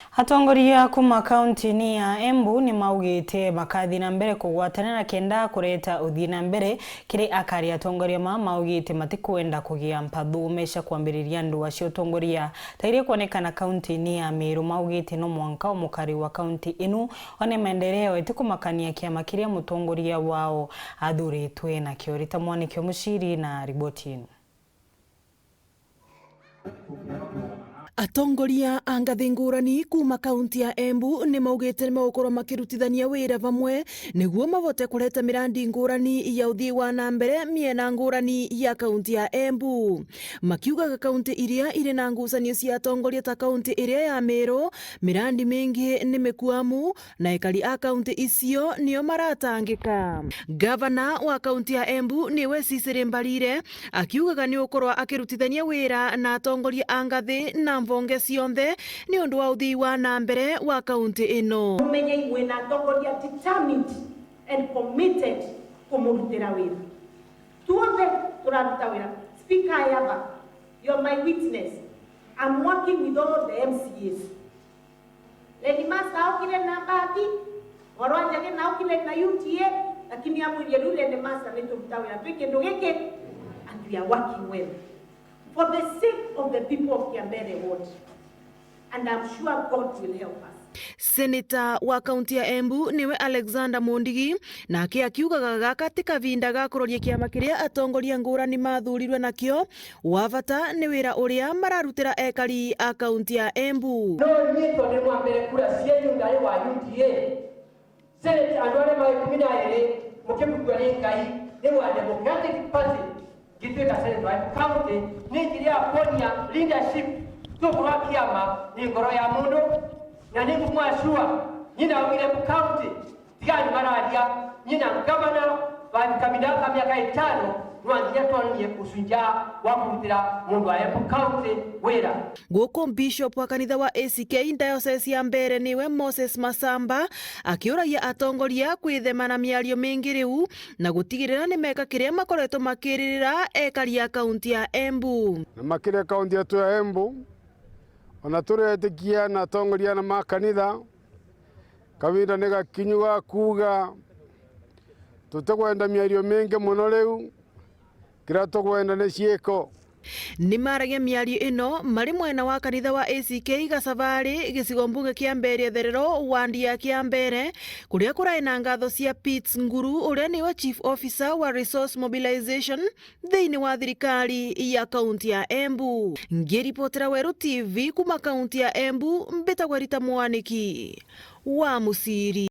Atongoria kuma kaunti ni ya Embu ni maugite makathi na mbere kugwatanira kenda kureta uthii na mbere kiri akari atongoria maugite matikwenda kugia mpathu mesha kwambiriria ndua cia utongoria tairi kuonekana kaunti ni ya Meru. Maugite no mwanka umukari wa kaunti inu one maendeleo itikumakania kiama kiria mutongoria wao athuritwe na kiorita Mwanikio Muciri na riboti inu. Atongoria angathi ngurani kuma kaunti ya Embu ni maugite ni magukorwo makirutithania wira vamwe niguo mavote kureta mirandi ngurani ya uthii wa na mbere miena ngurani ya kaunti ya Embu. Makiugaga kaunti iria iri na ngucanio cia atongoria ta kaunti iria ya Meru mirandi mingi ni mikuamu na ekari a kaunti icio nio maratangika. Gavana wa kaunti ya Embu niwe Cecily Mbarire akiugaga ni ukorwa akirutithania wira na atongoria angathi na mvonge cionthe ni undu wa uthii wa na mbere wa kaunti ino. Umenye imwe na atongoria determined and committed kumurutira wira. Tuothe turaruta wira. Speaker Ayaba, you're my witness. I'm working with all the MCAs. Lady Master aukile na Bahati, Warwanjage na aukile na UTA, lakini amwirie rule ni Master neturuta wira. Twike ndugeke and we are working well. For the sake of the people of Kiambere Ward, and I'm sure God will help us. Senator wa kaunti ya Embu niwe Alexander Mondigi nake akiugaga gaka ti kavinda ga kuroria kiama kiria atongoria ngurani mathurirwe nakio wavata ni wira uria mararutira ekari a kaunti ya Embu. No nyito ni mwambere kura cienyu ndari wa UTA. Senator andware ma 12 mukimugwa ni ngai ni wa Democratic Party. Gitwika Senator wa county ni kiria ponia leadership to kwa kiama ni ngoro ya mundu na ni kumwashua nyina wile ku county tigani maradia nyina governor wa kabinda miaka 5 nwanjia twanie kusunja wa kurutira mundu wa Embu county wira. Guko bishop wa kanitha wa ACK diocese ya Mbeere niwe Moses Masamba akiuragia atongoria kwithema na miario mingi riu na gutigirira ni meka kiria makoretwo makiririra ekari ya kaunti ya Embu. Na makire kaunti yetu ya Embu ona turetikia na atongoria na makanitha kavinda ni gakinyuga kuga tutekwenda miario mingi muno riu kira tukwenda ni ciiko. Ni maragia miario ino mari mwena wa kanitha wa ACK Gacavari gicigo mbunge kia Mbeere Therero wandi ya Kiambere kuria kurai na ngatho cia Pitts Nguru uria niwe chief officer wa resource mobilization thiini wa thirikari ya kaunti ya Embu. Ngiripotera Weru TV kuma kaunti ya Embu mbitagwa Rita Mwaniki wa Muciri.